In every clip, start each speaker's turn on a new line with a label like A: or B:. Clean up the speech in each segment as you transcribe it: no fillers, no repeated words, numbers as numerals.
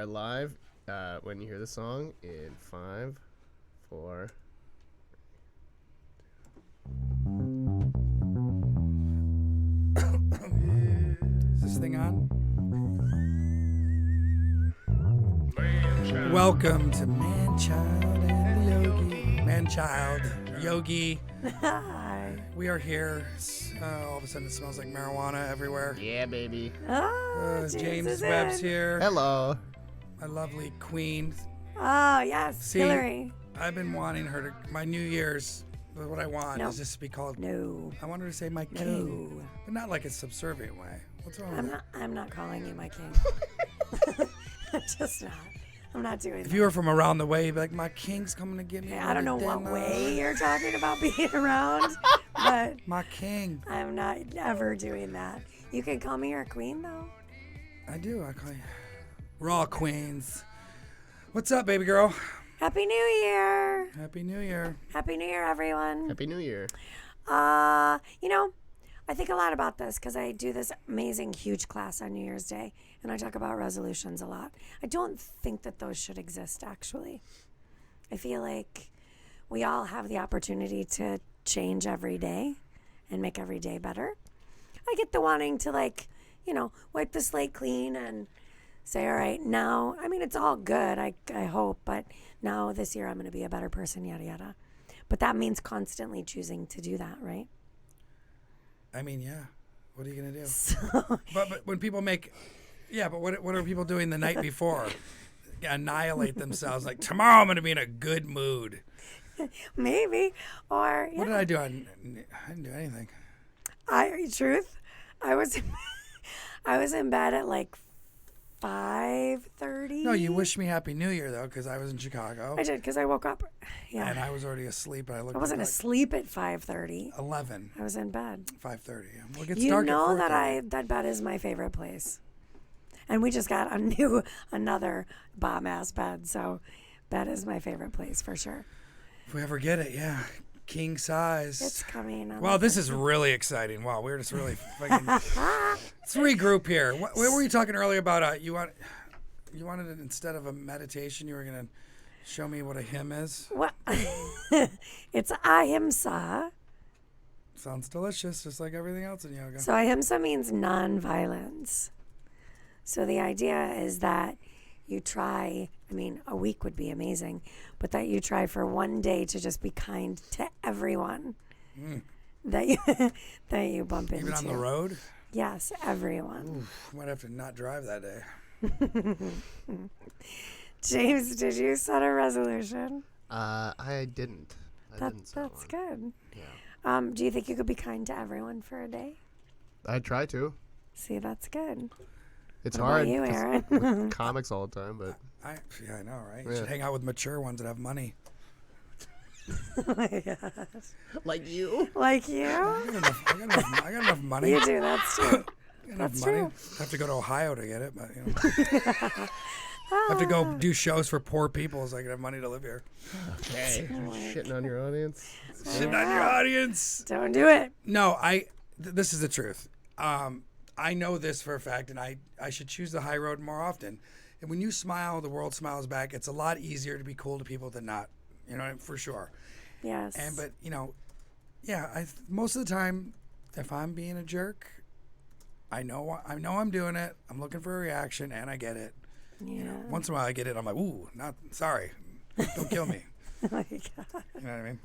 A: are live when you hear the song in 5, 4.
B: Is this thing on? Welcome to Man-Child and the Yogi. Man-Child, Yogi.
C: Hi.
B: We are here. All of a sudden it smells like marijuana everywhere.
A: Yeah, baby.
B: James Webb's here.
A: Hello.
B: My lovely queen.
C: Oh, yes,
B: See,
C: Hilaire.
B: I've been wanting her to, my New Year's, what I want is just to be called,
C: No.
B: I want her to say my king. But not like a subservient way. What's wrong with that?
C: I'm not calling you my king. I'm just not. I'm not doing
B: If
C: that.
B: you were from around the way, you'd be like, my king's coming to get me.
C: I don't know what way you're talking about being around, but
B: My king.
C: I'm not ever doing that. You can call me your queen, though.
B: I do. I call you. We're all queens. What's up, baby girl?
C: Happy New Year.
B: Happy New Year.
C: Happy New Year, everyone.
A: Happy New Year.
C: I think a lot about this because I do this amazing, huge class on New Year's Day, and I talk about resolutions a lot. I don't think that those should exist, actually. I feel like we all have the opportunity to change every day and make every day better. I get the wanting to, wipe the slate clean and say, all right, now, I mean, it's all good, I hope, but now this year I'm going to be a better person, yada, yada. But that means constantly choosing to do that, right?
B: I mean, yeah. What are you gonna do?
C: So,
B: But when people make, but what are people doing the night before? Annihilate themselves. Like, tomorrow I'm gonna be in a good mood.
C: maybe, or
B: What did I do? I didn't do anything.
C: Truth, I was in bed at like 5:30.
B: No, you wished me Happy New Year though, because I was in Chicago.
C: I did because I woke up. Yeah,
B: And I was already asleep. And I
C: wasn't
B: like
C: asleep at 5:30.
B: 11.
C: I was in bed.
B: 5:30. Well, it gets
C: You
B: dark
C: know
B: at 4:30.
C: that bed is my favorite place, and we just got another bomb ass bed. So, bed is my favorite place for sure.
B: If we ever get it, yeah. King size.
C: It's coming.
B: Wow, this is really exciting. Wow, we're just really fucking. Let's regroup here. What were you talking earlier about? You wanted it instead of a meditation, you were gonna show me what a hymn is.
C: What? It's ahimsa.
B: Sounds delicious, just like everything else in yoga.
C: So ahimsa means non-violence. So the idea is that you try, a week would be amazing, but that you try for one day to just be kind to everyone that you bump into.
B: Even on the road?
C: Yes, everyone.
B: Oof, might have to not drive that day.
C: James, did you set a resolution?
A: I didn't.
C: That's
A: one.
C: good.
A: Yeah.
C: Do you think you could be kind to everyone for a day?
A: I try to.
C: See, that's good.
A: It's
C: What
A: hard.
C: about you,
A: 'cause
C: Aaron?
A: with comics all the time, but
B: I know, right? You
A: Yeah.
B: should hang out with mature ones that have money.
C: Oh my gosh.
A: like you.
C: Like you?
B: I got enough money.
C: You do, that's true.
B: I got enough
C: That's
B: money.
C: true.
B: Have to go to Ohio to get it, but have to go do shows for poor people so I can have money to live here.
A: Okay. Shitting on your audience.
B: Shitting on your audience.
C: Don't do it.
B: No, this is the truth. I know this for a fact, and I should choose the high road more often. And when you smile, the world smiles back. It's a lot easier to be cool to people than not, for sure.
C: Yes.
B: But most of the time, if I'm being a jerk, I know I'm doing it. I'm looking for a reaction, and I get it.
C: Yeah.
B: Once in a while, I get it. I'm like, ooh, not sorry, don't kill me.
C: Oh my God.
B: You know what I mean?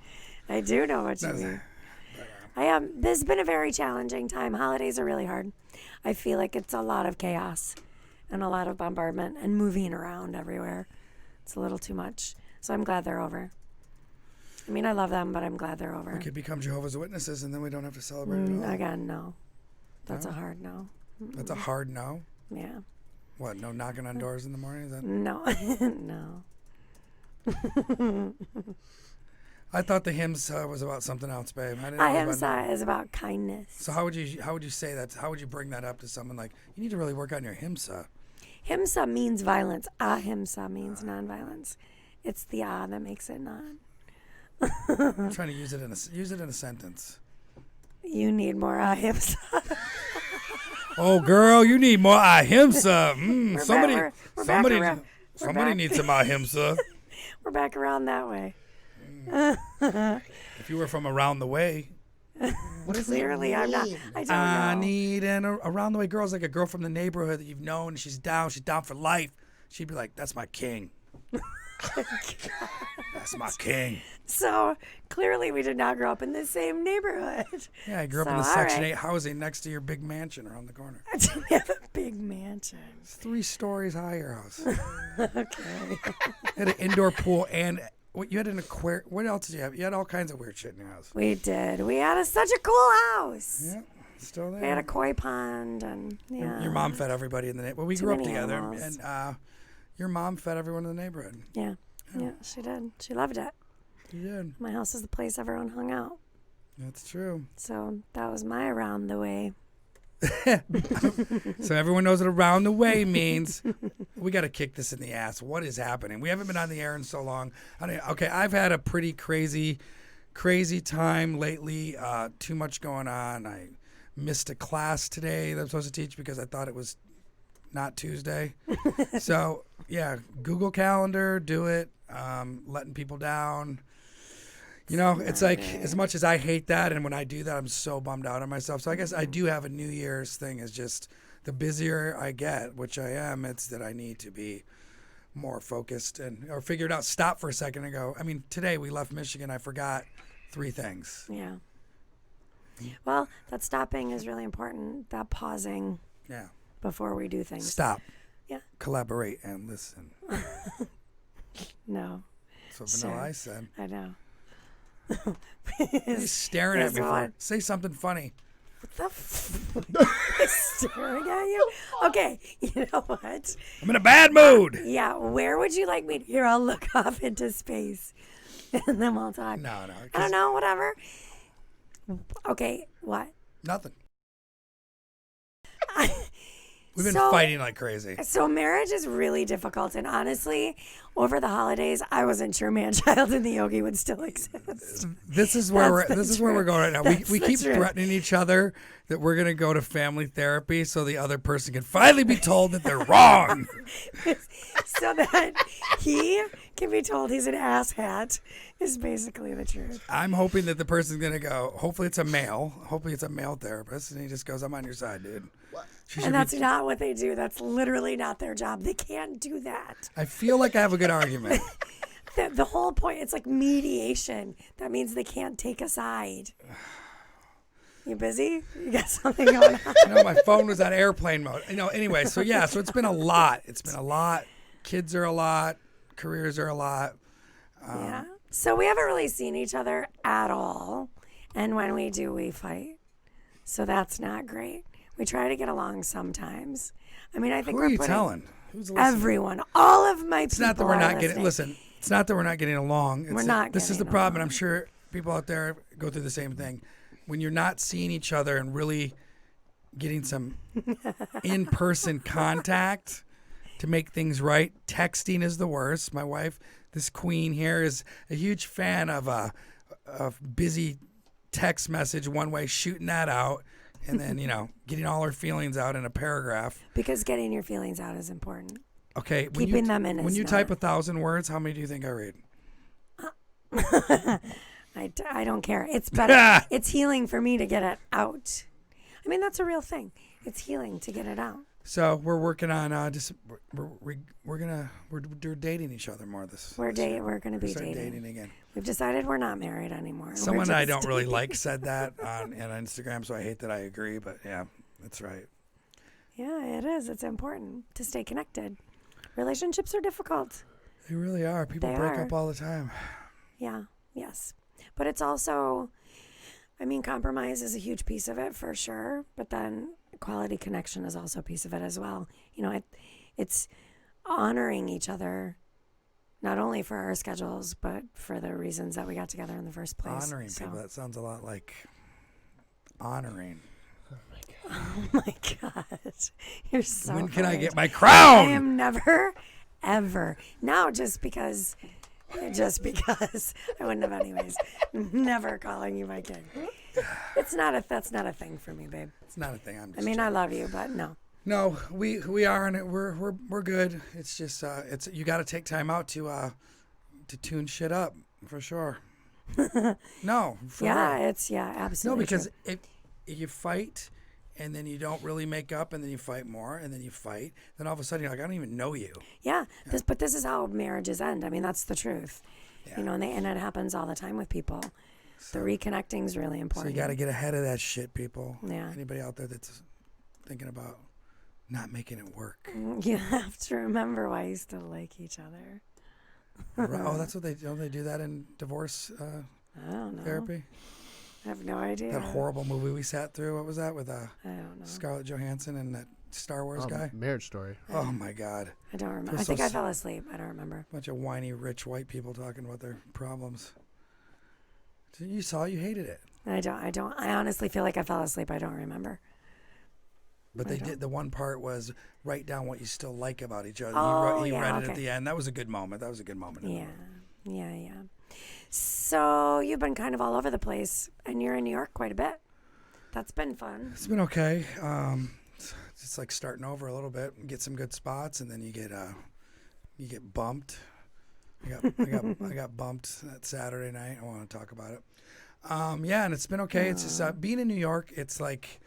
C: I do know what you mean. This has been a very challenging time. Holidays are really hard. I feel like it's a lot of chaos and a lot of bombardment and moving around everywhere. It's a little too much. So I'm glad they're over. I love them, but I'm glad they're over.
B: We could become Jehovah's Witnesses, and then we don't have to celebrate it all.
C: Again, no. That's
B: No?
C: a hard no.
B: That's a hard no.
C: Yeah.
B: What? No knocking on doors in the morning? Is that?
C: No. No.
B: I thought the hymns was about something else, babe. I didn't know it was about-
C: Ahimsa is about kindness.
B: So how would you say that? How would you bring that up to someone like, you need to really work on your himsa?
C: Himsa means violence. Ahimsa means nonviolence. It's the that makes it non.
B: I'm trying to use it in a sentence.
C: You need more ahimsa.
B: Oh, girl, you need more ahimsa.
C: We're
B: Somebody,
C: back- we're back
B: somebody,
C: around- we're
B: somebody
C: back.
B: needs some ahimsa.
C: We're back around that way.
B: If you were from around the way,
A: What does
C: Clearly, I'm not.
A: mean?
C: I don't
B: I
C: know.
B: need an around the way girl's like a girl from the neighborhood that you've known. She's down for life. She'd be like, "That's my king. That's my king."
C: So clearly, we did not grow up in the same neighborhood.
B: Yeah, I grew up in
C: So,
B: the
C: all
B: Section
C: right.
B: 8 housing next to your big mansion around the corner.
C: I didn't have a big mansion.
B: It's 3 stories high, your house.
C: Okay.
B: Had an indoor pool and what you had an aquarium. What else did you have? You had all kinds of weird shit in your house.
C: We did. We had such a cool house.
B: Yeah, still there.
C: We had a koi pond and yeah.
B: Your mom fed everybody in the neighborhood. Well, we
C: Too
B: grew up
C: many
B: together,
C: animals.
B: and your mom fed everyone in the neighborhood.
C: Yeah. Yeah, she did. She loved it.
B: You did.
C: My house is the place everyone hung out.
B: That's true.
C: So that was my around the way.
B: So everyone knows what around the way means. We got to kick this in the ass. What is happening? We haven't been on the air in so long. Okay, I've had a pretty crazy time lately. Too much going on. I missed a class today that I'm supposed to teach because I thought it was not Tuesday. So yeah, Google Calendar, do it. Letting people down. You know, it's like as much as I hate that, and when I do that, I'm so bummed out on myself. So I guess I do have a New Year's thing. Is just the busier I get, which I am, it's that I need to be more focused or figure it out. Stop for a second and go. I mean, today we left Michigan. I forgot 3 things.
C: Yeah. Well, that stopping is really important. That pausing
B: Yeah.
C: before we do things.
B: Stop.
C: Yeah.
B: Collaborate and listen.
C: No,
B: That's what Vanilla
C: Sure.
B: Ice said.
C: I know.
B: He's staring at
C: is
B: me for.
C: what-
B: Say something funny.
C: What the staring at you? Okay, you know what?
B: I'm in a bad mood.
C: Yeah, where would you like me to? Here, I'll look off into space, and then we'll talk.
B: No.
C: I don't know. Whatever. Okay, what?
B: Nothing. We've been
C: So-
B: fighting like crazy.
C: So marriage is really difficult, and honestly, over the holidays, I wasn't sure man-child and the yogi would still exist.
B: This is where
C: That's the
B: this is where we're
C: truth.
B: going right now.
C: That's
B: We
C: the
B: keep
C: truth.
B: threatening each other that we're gonna go to family therapy so the other person can finally be told that they're wrong.
C: So that he can be told he's an asshat is basically the truth.
B: I'm hoping that the person's gonna go. Hopefully it's a male. Hopefully it's a male therapist, and he just goes, "I'm on your side, dude." She should
C: And that's
B: be-
C: not what they do. That's literally not their job. They can't do that.
B: I feel like I have a good argument.
C: The whole point, it's like mediation. That means they can't take a side. You busy? You got something going on?
B: You know, my phone was on airplane mode. You know, anyway, so yeah, so it's been a lot. It's been a lot. Kids are a lot. Careers are a lot.
C: Yeah. So we haven't really seen each other at all. And when we do, we fight. So that's not great. We try to get along sometimes. I mean, I think
B: Who
C: we're
B: are you
C: putting
B: telling? Who's listening?
C: everyone, all of my people.
B: It's not that we're
C: are
B: not getting.
C: listening.
B: Listen, it's not that we're not getting along. It's
C: We're
B: that
C: not
B: This is the
C: getting
B: problem, and
C: along.
B: I'm sure people out there go through the same thing. When you're not seeing each other and really getting some in-person contact to make things right, texting is the worst. My wife, this queen here, is a huge fan of a busy text message one way, shooting that out, and then getting all her feelings out in a paragraph.
C: Because getting your feelings out is important.
B: Okay,
C: Keeping them in
B: when
C: is
B: you
C: not.
B: type 1,000 words, how many do you think I read?
C: I don't care. It's better. It's healing for me to get it out. I mean, that's a real thing. It's healing to get it out.
B: So we're working on we're dating each other more this.
C: We're
B: this year.
C: We're going to be
B: Start
C: dating.
B: dating again.
C: We've decided we're not married anymore. We're
B: Someone I
C: just
B: don't really
C: dating.
B: like said that on Instagram, so I hate that I agree, but yeah, that's right.
C: Yeah, it is. It's important to stay connected. Relationships are difficult.
B: They really are. People
C: They
B: break
C: are.
B: up all the time.
C: Yeah, yes. But it's also, I mean, compromise is a huge piece of it for sure. But then quality connection is also a piece of it as well. It's honoring each other, not only for our schedules, but for the reasons that we got together in the first place.
B: Honoring
C: So-
B: people. That sounds a lot like honoring.
C: Oh my God. You're so
B: When can I
C: hard.
B: get my
C: I
B: crown?
C: am never, ever. Now, just because just because I wouldn't have anyways. Never calling you my king. That's not a thing for me, babe.
B: It's not a thing. I'm just
C: I mean,
B: joking.
C: I love you, but no.
B: No, we are, and we're good. It's just you got to take time out to tune shit up for sure. No, for real.
C: Yeah, absolutely.
B: No, because
C: true.
B: if you fight and then you don't really make up and then you fight more and then you fight, then all of a sudden you're like, I don't even know you.
C: Yeah, but this is how marriages end. I mean, that's the truth.
B: Yeah.
C: You know, and it happens all the time with people. The reconnecting is really
B: So
C: important.
B: you got to get ahead of that shit, people.
C: Yeah.
B: Anybody out there that's thinking about not making it work?
C: You have to remember why you still like each other.
B: Oh, that's what they do that in divorce
C: I don't know.
B: therapy.
C: I have no idea.
B: That horrible movie we sat through. What was that with
C: I don't know.
B: Scarlett Johansson and that Star Wars
A: Oh,
B: guy?
A: Marriage Story.
B: Oh my God!
C: I don't remember.
B: Feels
C: I think
B: so
C: I fell asleep. I don't remember.
B: Bunch of whiny rich white people talking about their problems. You hated it.
C: I honestly feel like I fell asleep. I don't remember.
B: But they did. The one part was write down what you still like about each other.
C: Oh,
B: he read it
C: okay.
B: at the end. That was a good moment.
C: Yeah. So you've been kind of all over the place, and you're in New York quite a bit. That's been fun.
B: It's been okay. It's like starting over a little bit. Get some good spots, and then you get bumped. I got bumped that Saturday night. I want to talk about it. Yeah, and it's been okay. It's just being in New York. It's like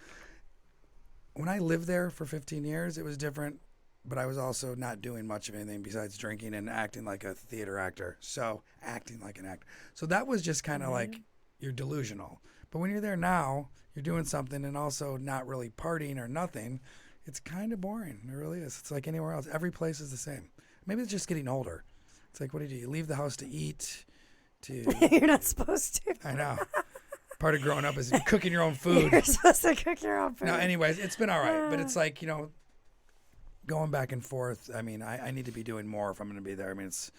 B: when I lived there for 15 years, it was different. But I was also not doing much of anything besides drinking and acting like a theater actor. So acting like an actor. So that was just kind of like you're delusional. But when you're there now, you're doing something and also not really partying or nothing. It's kind of boring. It really is. It's like anywhere else. Every place is the same. Maybe it's just getting older. It's like, what do? You leave the house to eat.
C: You're not supposed to.
B: I know. Part of growing up is cooking your own food.
C: You're supposed to cook your own food.
B: No, anyways, it's been all right. But it's like, going back and forth. I mean, I need to be doing more if I'm going to be there. I mean, it's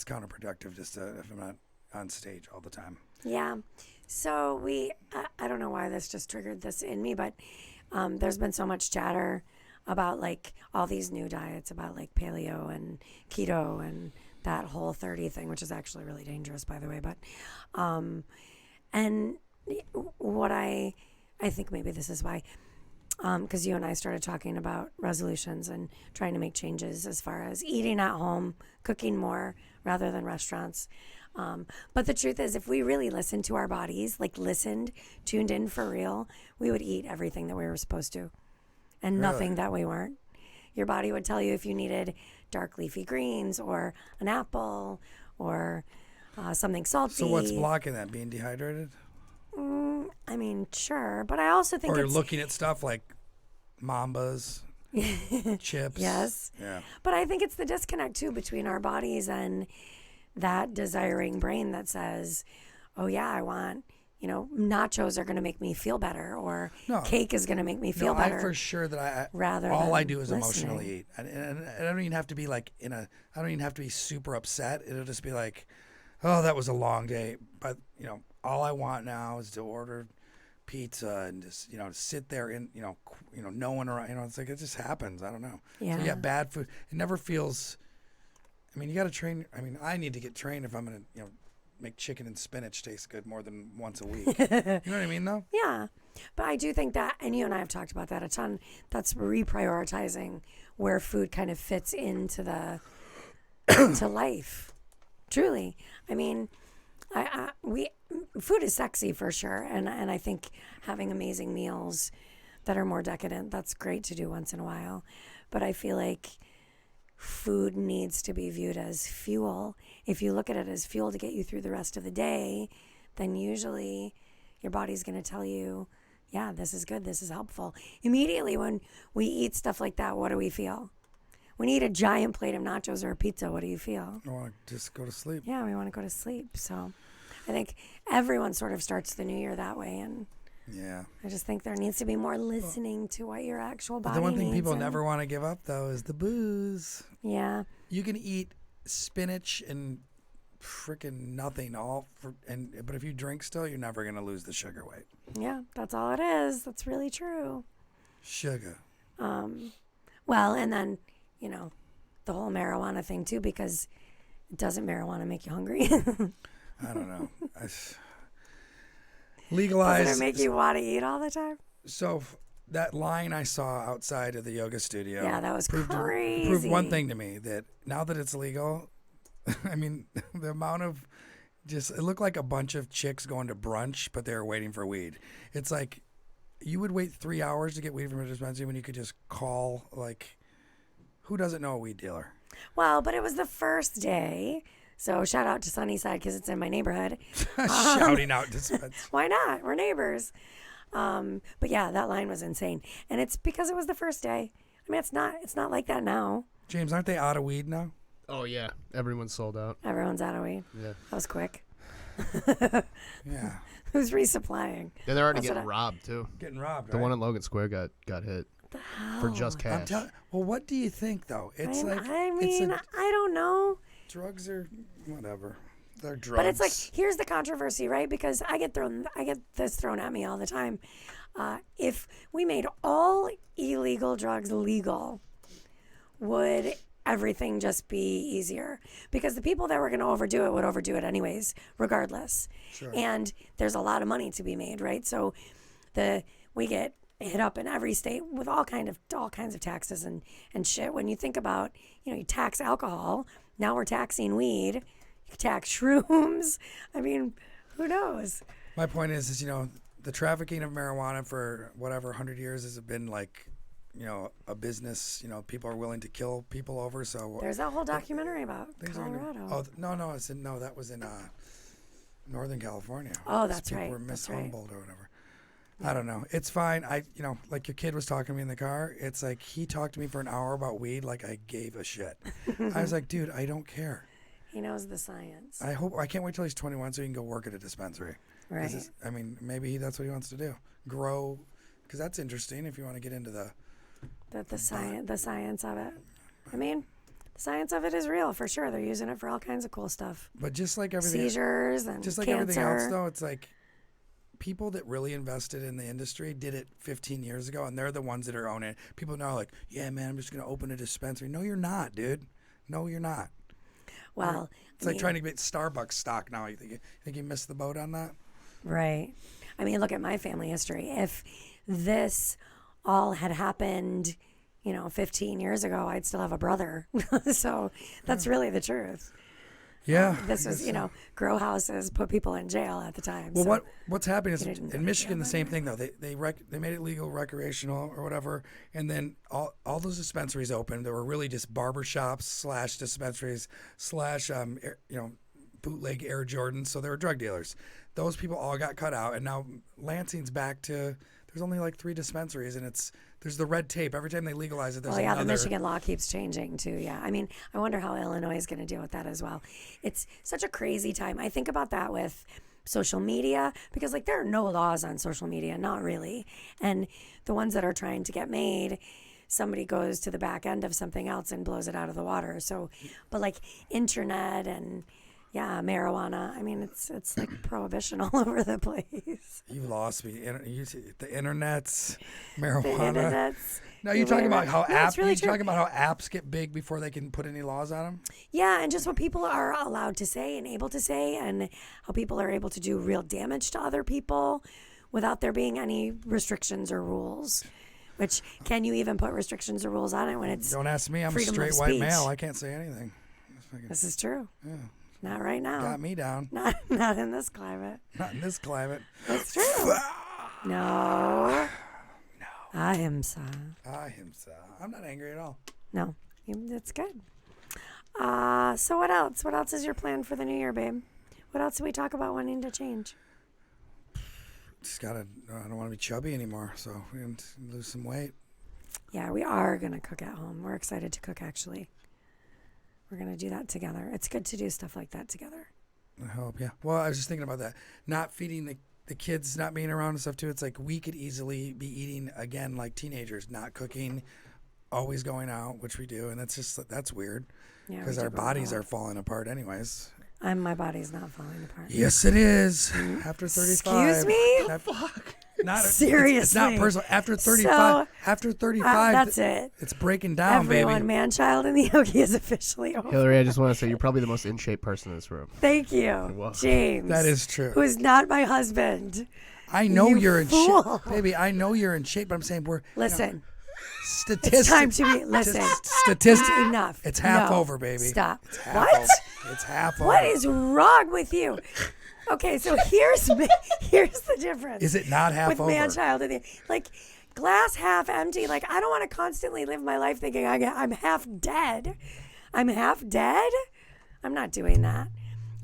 B: counterproductive just if I'm not on stage all the time.
C: Yeah. So I don't know why this just triggered this in me, but there's been so much chatter about like all these new diets about like paleo and keto and that whole 30 thing, which is actually really dangerous, by the way. But and what I think maybe this is why. Because you and I started talking about resolutions and trying to make changes as far as eating at home, cooking more rather than restaurants. But the truth is, if we really listened to our bodies, tuned in for real, we would eat everything that we were supposed to and nothing that we weren't. Your body would tell you if you needed dark leafy greens or an apple or something salty.
B: So what's blocking that? Being dehydrated?
C: I mean, sure, but I also think
B: or you're looking at stuff like Mambas, chips.
C: Yes.
B: Yeah.
C: But I think it's the disconnect too between our bodies and that desiring brain that says, "Oh yeah, I want, nachos are going to make me feel better, or cake is going to make me feel better."
B: I for sure that
C: all
B: I do is emotionally eat, and I don't even have to be I don't even have to be super upset. It'll just be like, "Oh, that was a long day," but all I want now is to order pizza and just sit there and no one around. It's like it just happens. I don't know.
C: Yeah.
B: So bad food. It never feels. I mean, you got to train. I mean, I need to get trained if I'm gonna make chicken and spinach taste good more than once a week. You know what I mean, though?
C: Yeah, but I do think that, and you and I have talked about that a ton. That's reprioritizing where food kind of fits into to life. Truly, I mean, food is sexy for sure, and I think having amazing meals that are more decadent, that's great to do once in a while. But I feel like food needs to be viewed as fuel. If you look at it as fuel to get you through the rest of the day, then usually your body's going to tell you, yeah, this is good, this is helpful. Immediately when we eat stuff like that, what do we feel? When you eat a giant plate of nachos or a pizza, what do you feel?
B: I want to just go to sleep.
C: Yeah, we want to go to sleep. So I think everyone sort of starts the new year that way, and
B: yeah,
C: I just think there needs to be more listening to what your actual body needs.
B: The one thing people never want to give up, though, is the booze.
C: Yeah.
B: You can eat spinach and freaking nothing but if you drink still, you're never going to lose the sugar weight.
C: Yeah, that's all it is. That's really true.
B: Sugar.
C: Well, and then, the whole marijuana thing too, because Doesn't marijuana make you hungry?
B: I don't know.
C: Doesn't
B: Legalize.
C: it make you want to eat all the time?
B: So that line I saw outside of the yoga studio.
C: Yeah, that was
B: proved
C: crazy.
B: one thing to me, that now that it's legal, I mean, the amount of it looked like a bunch of chicks going to brunch, but they were waiting for weed. It's like you would wait 3 hours to get weed from a dispensary when you could just call, like, who doesn't know a weed dealer?
C: Well, but it was the first day. So shout out to Sunnyside because it's in my neighborhood.
B: Shouting out dispensary.
C: Why not? We're neighbors. But yeah, that line was insane. And it's because it was the first day. I mean, it's not like that now.
B: James, aren't they out of weed now?
A: Oh yeah, everyone's sold out.
C: Everyone's out of weed.
A: Yeah.
C: That was quick.
B: Yeah.
C: Who's resupplying?
A: Yeah, they're already
C: That's
A: getting
C: what
A: robbed too.
B: Getting robbed,
A: The
B: right?
A: one in Logan Square got hit
C: The hell?
A: for just cash.
B: Well, what do you think, though? It's
C: I mean, I don't know.
B: drugs are whatever. They're drugs.
C: But it's like, here's the controversy, right? Because I get this thrown at me all the time. If we made all illegal drugs legal, would everything just be easier? Because the people that were going to overdo it would overdo it anyways, regardless.
B: Sure.
C: And there's a lot of money to be made, right? So we get hit up in every state with all kinds of taxes and shit. When you think about, you tax alcohol, now we're taxing weed, you tax shrooms. I mean, who knows?
B: My point is the trafficking of marijuana for whatever 100 years has been like, a business. People are willing to kill people over. So
C: There's that whole documentary about Colorado.
B: That was in Northern California.
C: Oh, that's
B: People
C: right.
B: were
C: That's right.
B: Humboldt or whatever. I don't know. It's fine. Like your kid was talking to me in the car. It's like he talked to me for an hour about weed like I gave a shit. I was like, dude, I don't care.
C: He knows the science.
B: I can't wait till he's 21 so he can go work at a dispensary.
C: Right.
B: Maybe that's what he wants to do. Grow, because that's interesting if you want to get into the
C: science of it. I mean, the science of it is real for sure. They're using it for all kinds of cool stuff.
B: But just like everything,
C: seizures and
B: just like
C: cancer.
B: everything else, though, it's like people that really invested in the industry did it 15 years ago, and they're the ones that are owning it. People now are like, yeah, man, I'm just going to open a dispensary. No, you're not, dude. No, you're not.
C: Well,
B: it's like trying to get Starbucks stock now. You think you missed the boat on that?
C: Right. I mean, look at my family history. If this all had happened, 15 years ago, I'd still have a brother. So that's really the truth.
B: Yeah.
C: This was, grow houses, put people in jail at the time.
B: Well,
C: so
B: what's happening is
C: you didn't
B: in
C: go
B: Michigan the same
C: together.
B: thing though. They made it legal, recreational or whatever, and then all those dispensaries opened. There were really just barbershops / dispensaries / bootleg Air Jordans. So they were drug dealers. Those people all got cut out, and now Lansing's back to. There's only like 3 dispensaries, and there's the red tape. Every time they legalize it, there's another.
C: The Michigan law keeps changing too. Yeah, I mean, I wonder how Illinois is going to deal with that as well. It's such a crazy time. I think about that with social media because there are no laws on social media, not really, and the ones that are trying to get made, somebody goes to the back end of something else and blows it out of the water. So, but internet and. Yeah, marijuana. I mean, it's like prohibition all over the place.
B: You lost me. The internet's marijuana.
C: The internet's.
B: No, you're talking about how apps.
C: Really
B: you're talking about how apps get big before they can put any laws on them.
C: Yeah, and just what people are allowed to say and able to say, and how people are able to do real damage to other people without there being any restrictions or rules. Which can you even put restrictions or rules on it when it's?
B: Don't ask me. I'm a
C: freedom of
B: straight white
C: speech.
B: male. I can't say anything.
C: This is true.
B: Yeah.
C: Not right now.
B: Got me down.
C: Not in this climate.
B: Not in this climate.
C: It's true. No. Ahimsa.
B: I'm not angry at all.
C: No, it's good. So what else? What else is your plan for the new year, babe? What else do we talk about wanting to change?
B: I don't want to be chubby anymore, so we're going to lose some weight.
C: Yeah, we are going to cook at home. We're excited to cook, actually. We're going to do that together. It's good to do stuff like that together.
B: I hope, yeah. Well, I was just thinking about that. Not feeding the kids, not being around and stuff, too. It's like we could easily be eating, again, like teenagers, not cooking, always going out, which we do. And that's weird because our bodies are falling apart anyways.
C: My body's not falling apart.
B: Yes, it is. After 35.
C: Excuse me?
B: Fuck. Not
C: Seriously.
B: It's not personal. After 35,
C: So,
B: 35,
C: that's it.
B: it's breaking down,
C: Everyone,
B: baby.
C: man-child in the yogi is officially over.
A: Hillary, I just want to say you're probably the most in shape person in this room.
C: Thank you,
A: welcome.
C: James.
B: That is true.
C: Who is not my husband.
B: I know
C: You
B: you're in
C: fool.
B: shape, baby. I know you're in shape, but I'm saying we're
C: Listen,
B: statistics.
C: it's time to be. Listen,
B: Statistics.
C: enough.
B: It's half
C: No.
B: over, baby.
C: Stop.
B: It's half
C: What?
B: over. It's half over.
C: What is wrong with you? Okay, so here's the difference.
B: Is it not half
C: with
B: over?
C: man-child in the like glass half empty? Like I don't want to constantly live my life thinking I'm half dead. I'm half dead. I'm not doing that.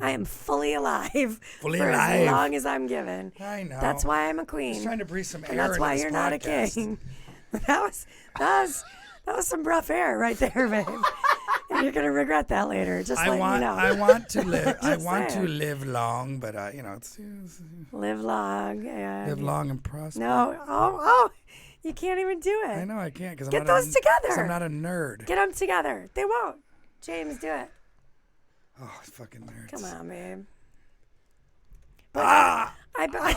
C: I am fully alive
B: Fully
C: for
B: alive.
C: as long as I'm given.
B: I know.
C: That's why I'm a queen.
B: Just trying to breathe some air
C: and that's
B: into
C: why
B: this
C: you're not a
B: podcast.
C: king. That was some rough air right there, babe. And you're gonna regret that later. Just
B: I
C: letting
B: want,
C: you know.
B: I want to live. I
C: Just
B: want to
C: saying.
B: live long, but it's
C: Live long. And
B: live long and prosper.
C: No. Oh. You can't even do it.
B: I know I can't because
C: Get those together.
B: 'cause I'm not a nerd.
C: Get them together. They won't. James, do it.
B: Oh, fucking nerds.
C: Come on, babe. But I bet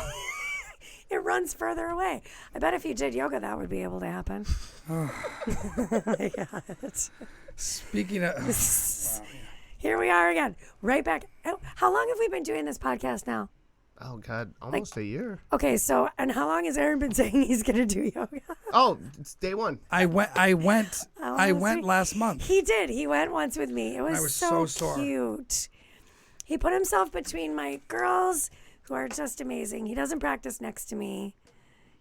C: it runs further away. I bet if you did yoga, that would be able to happen. Oh my God.
B: Speaking of,
C: Here we are again. Right back. Oh, how long have we been doing this podcast now?
A: Oh God, almost a year.
C: Okay, so and how long has Aaron been saying he's gonna do yoga?
A: Oh, it's day one.
B: I went last month.
C: He did. He went once with me. It was,
B: was so sore.
C: cute. He put himself between my girls, who are just amazing. He doesn't practice next to me.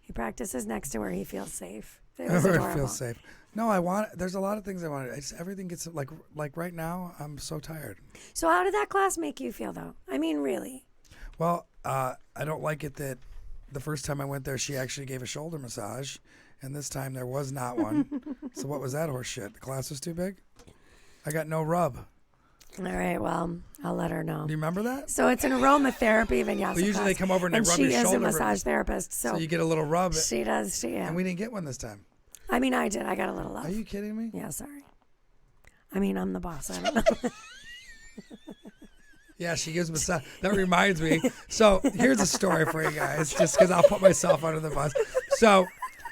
C: He practices next to where he feels safe. It was
B: Where
C: adorable.
B: it feels safe. No, there's a lot of things I want. Everything gets like right now. I'm so tired.
C: So how did that class make you feel, though? I mean, really?
B: Well, I don't like it that the first time I went there, she actually gave a shoulder massage, and this time there was not one. So what was that horse shit? The class was too big? I got no rub.
C: All right, well, I'll let her know.
B: Do you remember that?
C: So it's an aromatherapy vinyasa
B: Well, usually
C: class,
B: they come over and they rub
C: she
B: your
C: is a
B: shoulder.
C: massage therapist, so
B: So you get a little rub.
C: she does.
B: And we didn't get one this time.
C: I mean, I did. I got a little love.
B: Are you kidding me?
C: Yeah, sorry. I mean, I'm the boss. I don't know.
B: Yeah, she gives massage. That reminds me. So here's a story for you guys, just because I'll put myself under the bus. So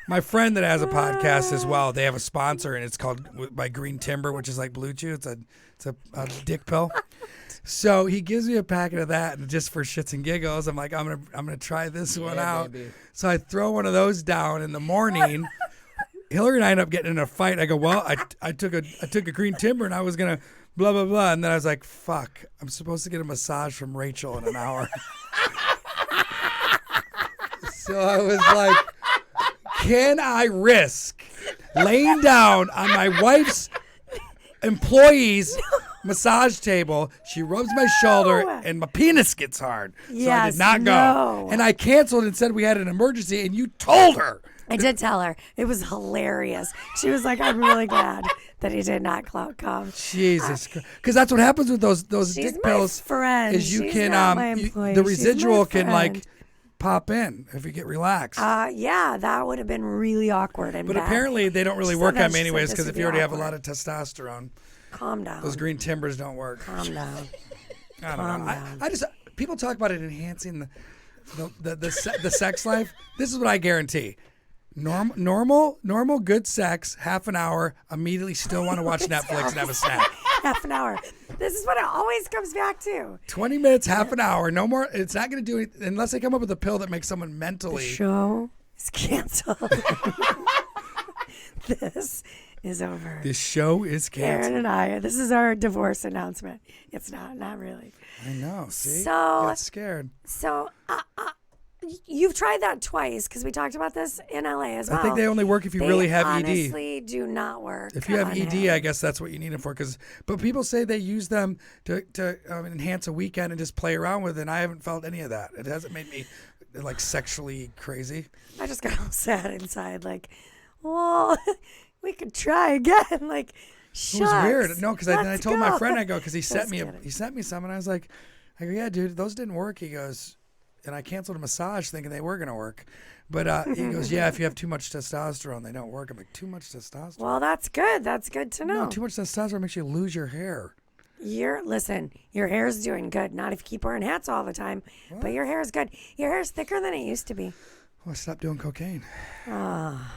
B: my friend that has a podcast as well, they have a sponsor, and it's called by Green Timber, which is like Blue Chew. It's a dick pill. So he gives me a packet of that, and just for shits and giggles, I'm like, I'm gonna try this one out.
A: Baby.
B: So I throw one of those down in the morning. Hillary and I end up getting in a fight. I go, well, I took a Green Timber, and I was gonna blah blah blah, and then I was like, fuck, I'm supposed to get a massage from Rachel in an hour. So I was like, can I risk laying down on my wife's employee's massage table? She rubs my shoulder and my penis gets hard. So I
C: Yes,
B: did not go.
C: no.
B: And I canceled and said we had an emergency, and you told her.
C: I did tell her. It was hilarious. She was like, I'm really glad that he did not come.
B: Jesus Christ. Because that's what happens with those
C: She's
B: dick
C: my
B: pills.
C: friend.
B: Is you
C: She's
B: can
C: not my employee.
B: the
C: She's
B: residual
C: my
B: can like
C: friend.
B: pop in if you get relaxed.
C: Yeah, that would have been really awkward and
B: but
C: bad.
B: apparently they don't really
C: She
B: work
C: said
B: on
C: that-
B: me
C: she said
B: anyways
C: this
B: because
C: would
B: if
C: be
B: you already have a
C: awkward.
B: lot of testosterone,
C: Calm down.
B: those Green Timbers don't work.
C: Calm down.
B: I don't know.
C: Calm down.
B: I just people talk about it enhancing the sex life. This is what I guarantee. Normal good sex, half an hour, immediately still want to watch Netflix and have a snack.
C: Half an hour. This is what it always comes back to.
B: 20 minutes, half an hour, no more. It's not going to do anything unless they come up with a pill that makes someone mentally.
C: Show is canceled. This is over.
B: This show is
C: Aaron
B: canceled.
C: and I, this is our divorce announcement. It's not really.
B: I know. See,
C: So-
B: got scared.
C: So, you've tried that twice because we talked about this in LA as well.
B: I think they only work if you really have ED.
C: honestly do not work.
B: If you have
C: on
B: ED,
C: him.
B: I guess that's what you need them for. But people say they use them to enhance a weekend and just play around with it. And I haven't felt any of that. It hasn't made me like sexually crazy.
C: I just got all sad inside, like, well, we could try again. Like,
B: It was weird. No, because I
C: let's
B: told my
C: go.
B: friend, I go, because he sent
C: Just
B: me
C: kidding.
B: some, and I was like, yeah, dude, those didn't work. He goes, and I canceled a massage thinking they were gonna work, but he goes, yeah, if you have too much testosterone, they don't work. I'm like, too much testosterone?
C: Well, that's good. That's good to know.
B: No, too much testosterone makes you lose your hair.
C: Listen, your hair's doing good. Not if you keep wearing hats all the time, but your hair is good. Your hair's thicker than it used to be.
B: Oh, I stopped doing cocaine.
C: Ah,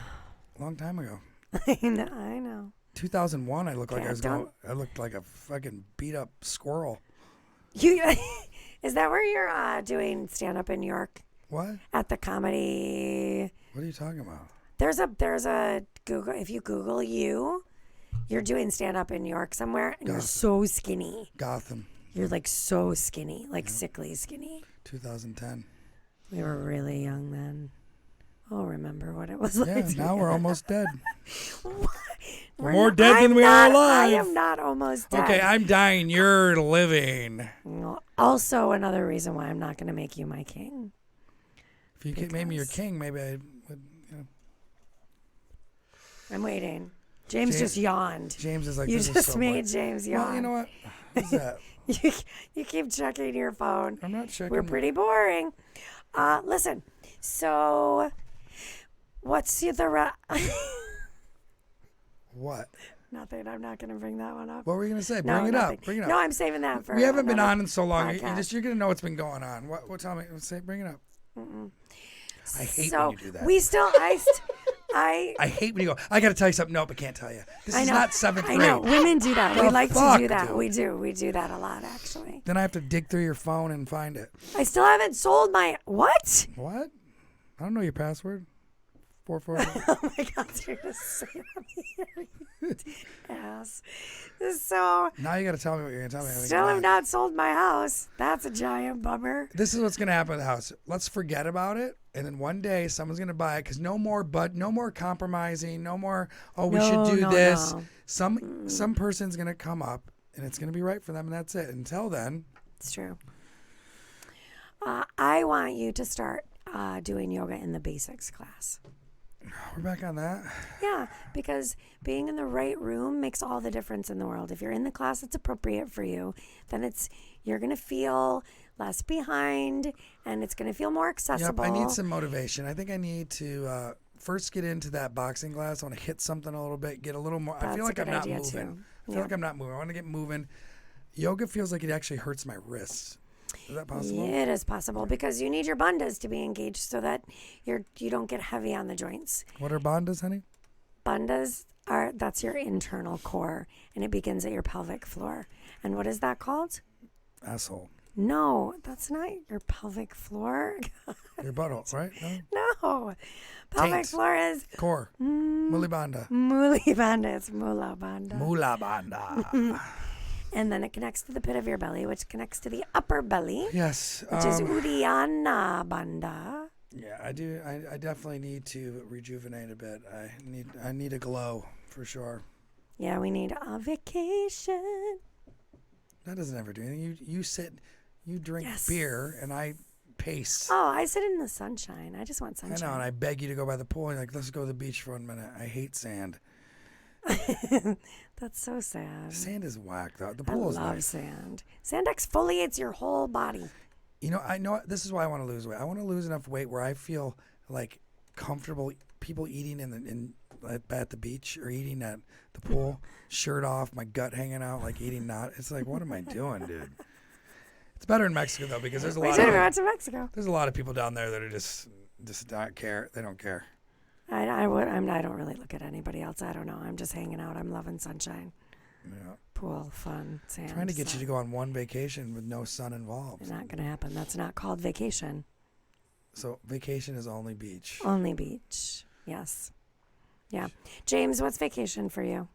B: Long time ago.
C: I know.
B: 2001. I looked like
C: Okay,
B: I was going. I looked like a fucking beat up squirrel.
C: You is that where you're doing stand up in New York
B: What?
C: at the comedy?
B: What are you talking about?
C: There's a Google. If you Google you're doing stand up in New York somewhere, and you're
B: Gotham.
C: so skinny.
B: Gotham.
C: You're like so skinny, like sickly skinny.
B: 2010.
C: We were really young then. Oh, remember what it was
B: Yeah.
C: like?
B: Now we're almost dead.
C: We're
B: more
C: not-
B: dead than
C: I'm
B: we are
C: not- I
B: alive.
C: am not almost dead.
B: Okay, I'm dying. You're living.
C: Well, also, another reason why I'm not going to make you my king.
B: If you made me your
C: Because-
B: king, maybe I would.
C: I'm waiting. James just yawned.
B: James is like,
C: You
B: this is
C: just
B: so
C: made
B: much.
C: James yawn.
B: Well, you know what? What's that?
C: You keep checking your phone.
B: I'm not checking.
C: We're pretty boring. Listen, so what's the
B: What?
C: Nothing. I'm not going to bring that one up.
B: What were you gonna say?
C: No,
B: Bring it
C: nothing.
B: up. Bring it up.
C: No, I'm saving that for.
B: We haven't been
C: another
B: on in so long.
C: podcast.
B: You're gonna know what's been going on. What? Tell me. Say. Bring it up. I hate
C: so
B: when you do that.
C: we still. I
B: hate when you go. I gotta tell you something. Nope, I can't tell you. This
C: I
B: is
C: know.
B: not seventh
C: I
B: grade.
C: know. Women do that.
B: The
C: We like to
B: fuck,
C: do that.
B: dude?
C: We do. We do that a lot, actually.
B: Then I have to dig through your phone and find it.
C: I still haven't sold my what?
B: What? I don't know your password. 444.
C: Oh my God! You're just saying that here, you ass. So
B: Now you gotta tell me what you're gonna tell me.
C: still have not sold my house. That's a giant bummer.
B: This is what's gonna happen with the house. Let's forget about it, and then one day someone's gonna buy it. Cause no more compromising. No more. Oh, we should do this.
C: No.
B: Some person's gonna come up, and it's gonna be right for them, and that's it. Until then,
C: It's true. I want you to start doing yoga in the basics class.
B: we're back on that.
C: Yeah, because being in the right room makes all the difference in the world. If you're in the class that's appropriate for you, then you're going to feel less behind and it's going to feel more accessible.
B: Yep, I need some motivation. I think I need to first get into that boxing class. I want to hit something a little bit, get a little more. I
C: That's
B: feel like
C: a
B: I'm
C: good
B: not
C: idea,
B: moving.
C: too.
B: I feel like I'm not moving. I want to get moving. Yoga feels like it actually hurts my wrists. Is that possible?
C: It is possible because you need your bandhas to be engaged so that you don't get heavy on the joints.
B: What are bandhas, honey?
C: Bandhas that's your internal core and it begins at your pelvic floor. And what is that called?
B: Asshole.
C: No, that's not your pelvic floor.
B: Your butthole, right? No?
C: No. Pelvic
B: Taint.
C: floor is
B: Core. Muli bandha.
C: Muli Bandha. It's Mula Bandha.
B: Mula bandha.
C: And then it connects to the pit of your belly, which connects to the upper belly,
B: Yes.
C: which is Uddiyana Bandha.
B: Yeah, I do. I definitely need to rejuvenate a bit. I need a glow for sure.
C: Yeah, we need a vacation.
B: That doesn't ever do anything. You sit, you drink
C: Yes.
B: beer, and I pace.
C: Oh, I sit in the sunshine. I just want
B: I
C: sunshine.
B: know, and I beg you to go by the pool. And you're like, let's go to the beach for 1 minute. I hate sand.
C: That's so sad.
B: Sand is whack, though. The
C: I
B: pool is
C: love
B: nice.
C: sand. Sand exfoliates your whole body.
B: You know, I know this is why I want to lose weight. I want to lose enough weight where I feel like comfortable. People eating at the beach or eating at the pool, shirt off, my gut hanging out, like eating not. It's like, what am I doing, dude? It's better in Mexico though because there's a
C: We
B: lot
C: should
B: of
C: have gone to Mexico.
B: there's a lot of people down there that are just don't care. They don't care.
C: I don't really look at anybody else. I don't know. I'm just hanging out. I'm loving sunshine,
B: Yeah.
C: pool, fun, sand.
B: Trying to get you
C: sun.
B: to go on one vacation with no sun involved.
C: It's not going to happen. That's not called vacation.
B: So vacation is only beach.
C: Only beach. Yes. Yeah. James, what's vacation for you?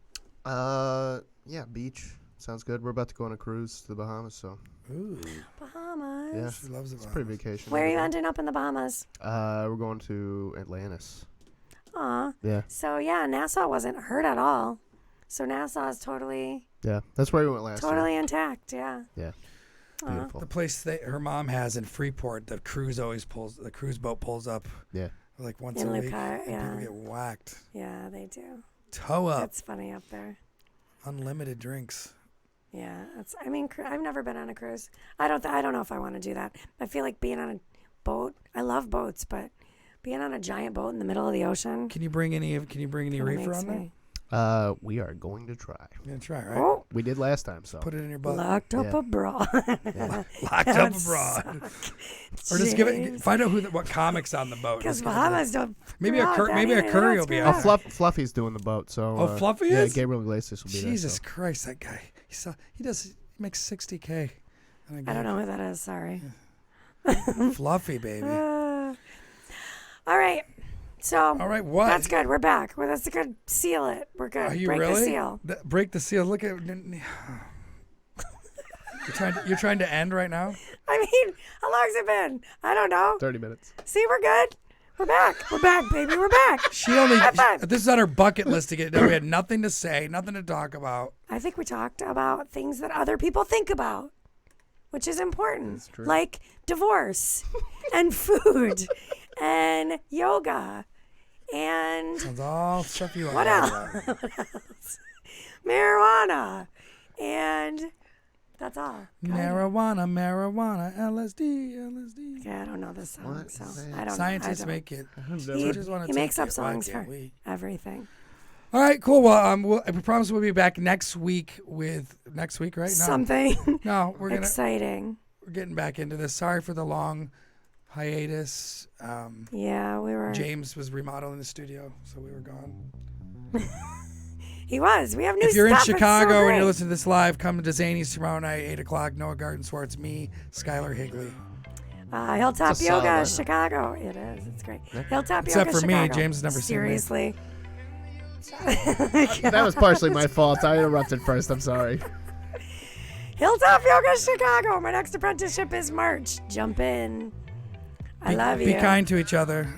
A: Yeah, beach. Sounds good. We're about to go on a cruise to the Bahamas, so
B: Ooh,
C: Bahamas.
A: yeah,
B: she loves it.
A: it's a pretty vacation.
C: Where are you ending up in the Bahamas?
A: We're going to Atlantis.
C: Aw.
A: Yeah,
C: So, yeah, Nassau wasn't hurt at all. So Nassau is totally
A: yeah. That's where we went last year.
C: intact. Yeah.
A: Yeah,
C: Aw.
A: beautiful.
B: The place that her mom has in Freeport, the cruise boat pulls up
A: Yeah.
B: like once
C: In
B: a week,
C: Lucar,
B: and
C: yeah.
B: people get whacked.
C: Yeah, they do.
B: Toe up,
C: That's funny up there.
B: unlimited drinks.
C: Yeah, I've never been on a cruise. I don't know if I want to do that. I feel like being on a boat. I love boats, but being on a giant boat in the middle of the ocean.
B: Can you bring any
C: kinda
B: reefer
C: makes
B: on there?
C: me-
A: We are going to try.
B: You're gonna try, right?
C: Oh,
A: We did last time, so.
B: Put it in your butt.
C: locked up
A: Yeah.
C: abroad.
B: Locked up abroad. Or just find out what comic's on the boat.
C: Because
B: Just give it
C: Bahamas don't.
B: Maybe a
C: Daddy,
B: Curry
C: they
B: will
C: don't
B: be
C: screw
B: out.
A: Oh,
C: up.
A: Fluffy's doing the boat, so.
B: Oh, Fluffy
A: Yeah,
B: is?
A: Gabriel Iglesias will be
B: Jesus
A: there.
B: Christ, that guy. He makes $60K.
C: I don't know who that is. Sorry.
B: Fluffy, baby.
C: All right. So.
B: All right, what?
C: That's good. We're back. Well, that's good. Seal it. We're good.
B: Are you
C: Break
B: really?
C: the seal.
B: Break the seal. Look at. You're trying to end right now?
C: I mean, how long's it been? I don't know.
A: 30 minutes.
C: See, we're good. We're back. We're back, baby. We're back. High five.
B: This is on her bucket list to get done. We had nothing to say, nothing to talk about.
C: I think we talked about things that other people think about, which is important,
A: That's true.
C: like divorce and food and yoga and
B: That's all stuff you want.
C: what
B: to
C: else?
B: talk about.
C: What else? Marijuana and that's all.
B: Marijuana, LSD.
C: Yeah, I don't know this song,
A: What?
C: so
A: Say it.
C: I don't.
B: Scientists
C: I don't.
B: make it.
C: He,
B: just wanna
C: he
B: take
C: makes up
B: it. Why
C: songs
B: can't
C: for
B: we?
C: everything.
B: All right, cool. Well, we promise we'll be back next week with next week, right? No,
C: Something
B: no, we're
C: exciting.
B: getting back into this. Sorry for the long hiatus.
C: Yeah, we were.
B: James was remodeling the studio, so we were gone.
C: He was. We have new
B: If you're in
C: stuff. It's so
B: Chicago and
C: great.
B: you're listening to this live, come to Zany's tomorrow night, 8 o'clock. Noah Garden Swartz, me, Skylar Higley.
C: Hilltop
A: It's a solid
C: Yoga,
A: lineup.
C: Chicago. It is. It's great. Hilltop
B: Except
C: Yoga,
B: for me,
C: Chicago.
B: James has never seen me.
C: Seriously.
A: That was partially my fault. I interrupted first. I'm sorry.
C: Hilltop Yoga, Chicago. My next apprenticeship is March. Jump in. I love you.
B: Be kind to each other.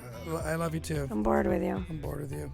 B: I love you too.
C: I'm bored with you.
B: I'm bored with you.